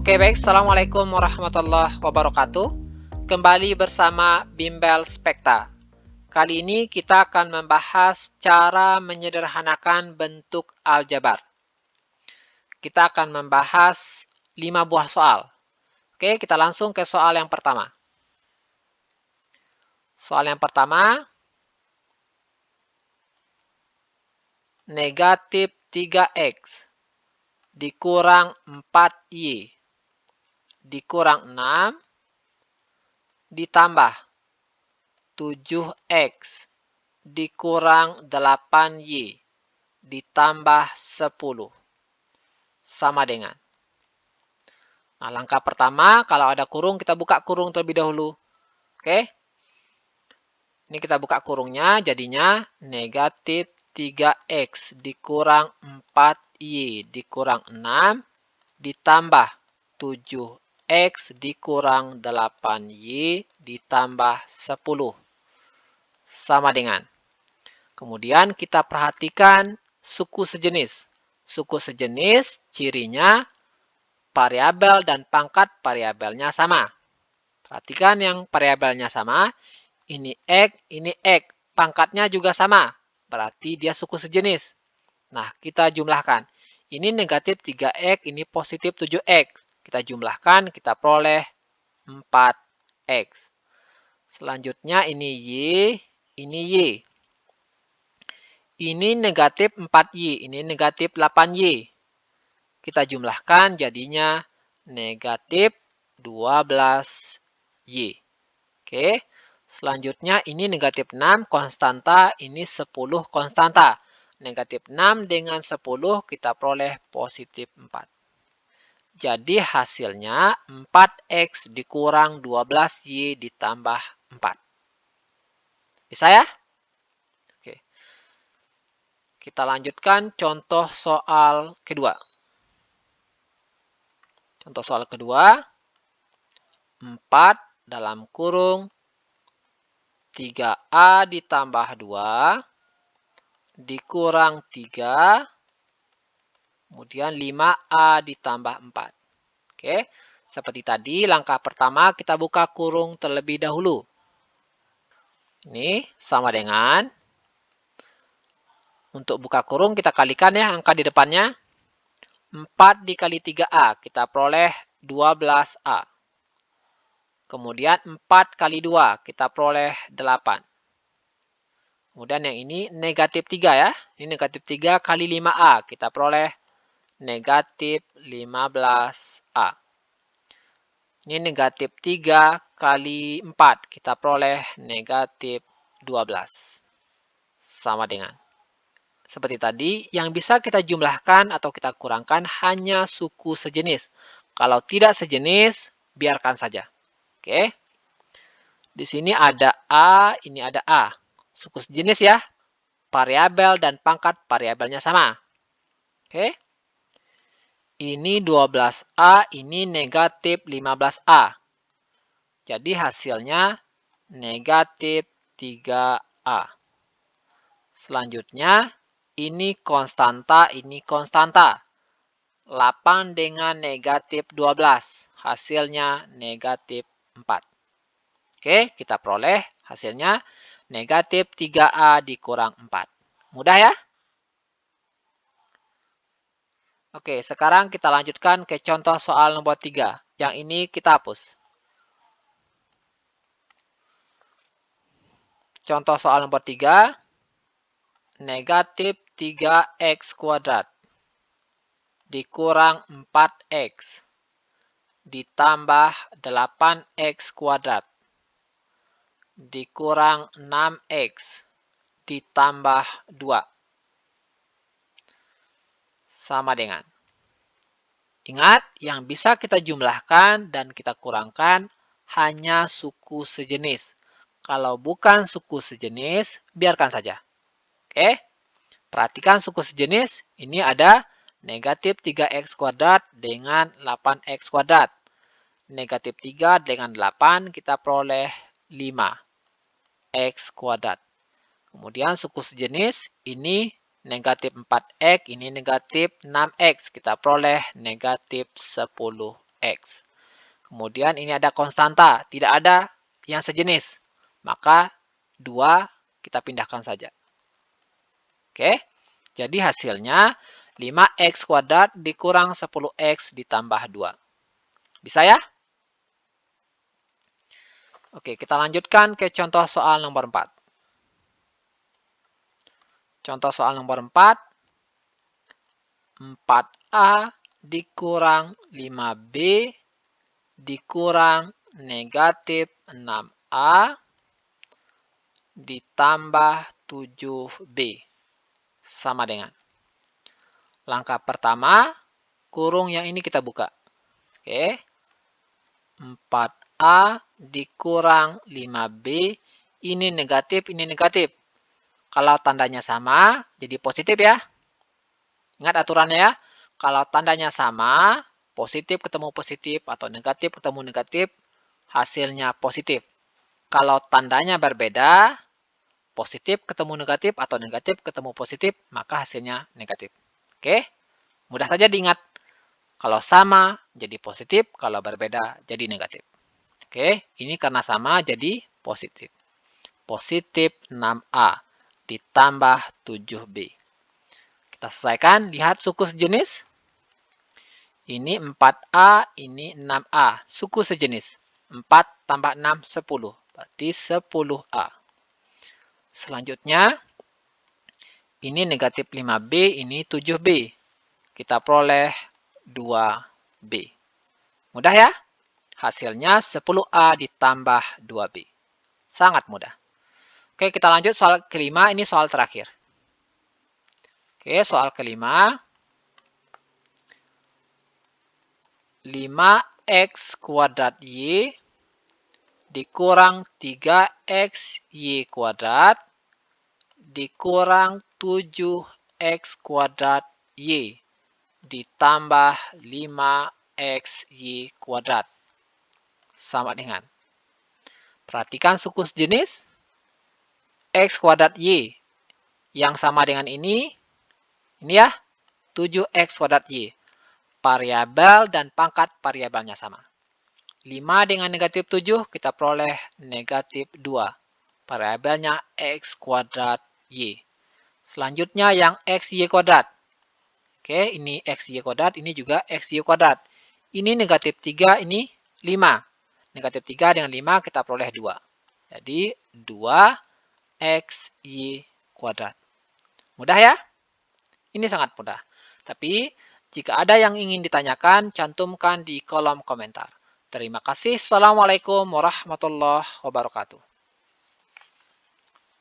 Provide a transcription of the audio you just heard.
Oke, baik. Assalamualaikum warahmatullahi wabarakatuh. Kembali bersama Bimbel Spekta. Kali ini kita akan membahas cara menyederhanakan bentuk aljabar. Kita akan membahas 5 buah soal. Oke, kita langsung ke soal yang pertama. Soal yang pertama, negatif 3x dikurang 4y dikurang 6 ditambah 7x dikurang 8y ditambah 10 sama dengan. Nah, langkah pertama, kalau ada kurung, kita buka kurung terlebih dahulu. Oke. Ini kita buka kurungnya, jadinya negatif 3x dikurang 4y dikurang 6 ditambah 7x dikurang 8y ditambah 10 sama dengan. Kemudian kita perhatikan suku sejenis. Suku sejenis cirinya variabel dan pangkat variabelnya sama. Perhatikan yang variabelnya sama. Ini X, pangkatnya juga sama. Berarti dia suku sejenis. Nah, kita jumlahkan. Ini negatif 3x, ini positif 7x. Kita jumlahkan, kita peroleh 4x. Selanjutnya ini Y, ini Y. Ini negatif 4y, ini negatif 8y. Kita jumlahkan jadinya negatif 12y. Oke. Selanjutnya ini negatif 6 konstanta, ini 10 konstanta. Negatif 6 dengan 10 kita peroleh positif 4. Jadi hasilnya 4x dikurang 12y ditambah 4. Bisa ya? Oke. Kita lanjutkan contoh soal kedua. Contoh soal kedua, 4 dalam kurung 3a ditambah 2 dikurang 3, kemudian 5a ditambah 4. Oke, seperti tadi langkah pertama kita buka kurung terlebih dahulu. Ini sama dengan, untuk buka kurung kita kalikan ya angka di depannya. 4 dikali 3a, kita peroleh 12a. Kemudian 4 kali 2, kita peroleh 8. Kemudian yang ini negatif 3 ya. Ini negatif 3 kali 5a, kita peroleh negatif 15a. Ini negatif 3 kali 4, kita peroleh negatif 12. Sama dengan. Seperti tadi, yang bisa kita jumlahkan atau kita kurangkan hanya suku sejenis. Kalau tidak sejenis, biarkan saja. Oke. Di sini ada A, ini ada A. Suku sejenis ya. Variabel dan pangkat variabelnya sama. Oke. Ini 12A, ini negatif 15A. Jadi hasilnya negatif 3A. Selanjutnya, ini konstanta, ini konstanta. 8 dengan negatif 12. Hasilnya negatif 4. Oke, kita peroleh hasilnya negatif 3A dikurang 4. Mudah ya? Oke, sekarang kita lanjutkan ke contoh soal nomor 3. Yang ini kita hapus. Contoh soal nomor 3. Negatif 3x kuadrat dikurang 4x ditambah 8x kuadrat dikurang 6x ditambah 2 sama dengan. Ingat, yang bisa kita jumlahkan dan kita kurangkan hanya suku sejenis. Kalau bukan suku sejenis, biarkan saja. Oke, perhatikan suku sejenis. Ini ada negatif 3x kuadrat dengan 8x kuadrat. Negatif 3 dengan 8 kita peroleh 5x kuadrat. Kemudian suku sejenis ini negatif 4x, ini negatif 6x. Kita peroleh negatif 10x. X. Kemudian ini ada konstanta, tidak ada yang sejenis. Maka 2 kita pindahkan saja. Oke, jadi hasilnya 5x kuadrat dikurang 10x ditambah 2. Bisa ya? Oke, kita lanjutkan ke contoh soal nomor 4. Contoh soal nomor 4. 4A dikurang 5B dikurang negatif 6A ditambah 7B. Sama dengan. Langkah pertama, kurung yang ini kita buka. Oke. 4A dikurang 5B. Ini negatif, ini negatif. Kalau tandanya sama, jadi positif ya. Ingat aturannya ya. Kalau tandanya sama, positif ketemu positif atau negatif ketemu negatif, hasilnya positif. Kalau tandanya berbeda, positif ketemu negatif atau negatif ketemu positif, maka hasilnya negatif. Oke, mudah saja diingat. Kalau sama, jadi positif. Kalau berbeda, jadi negatif. Oke, ini karena sama, jadi positif. Positif 6A ditambah 7B. Kita selesaikan, lihat suku sejenis. Ini 4A, ini 6A. Suku sejenis. 4 tambah 6, 10. Berarti 10A. Selanjutnya, ini negatif 5B, ini 7B. Kita peroleh 2B. Mudah ya? Hasilnya 10A ditambah 2B. Sangat mudah. Oke, kita lanjut soal kelima. Ini soal terakhir. Oke, soal kelima. 5x kuadrat Y dikurang 3x Y kuadrat dikurang 7x kuadrat Y ditambah 5x Y kuadrat. Sama dengan. Perhatikan suku sejenis. X kuadrat Y yang sama dengan ini ya, 7x kuadrat Y. Variabel dan pangkat variabelnya sama. 5 dengan negatif 7, kita peroleh negatif 2. Variabelnya x kuadrat Y. Selanjutnya yang x Y kuadrat. Oke, ini x Y kuadrat, ini juga x Y kuadrat. Ini negatif 3, ini 5. Negatif 3 dengan 5, kita peroleh 2. Jadi, 2x Y kuadrat. Mudah ya? Ini sangat mudah. Tapi, jika ada yang ingin ditanyakan, cantumkan di kolom komentar. Terima kasih. Assalamualaikum warahmatullahi wabarakatuh.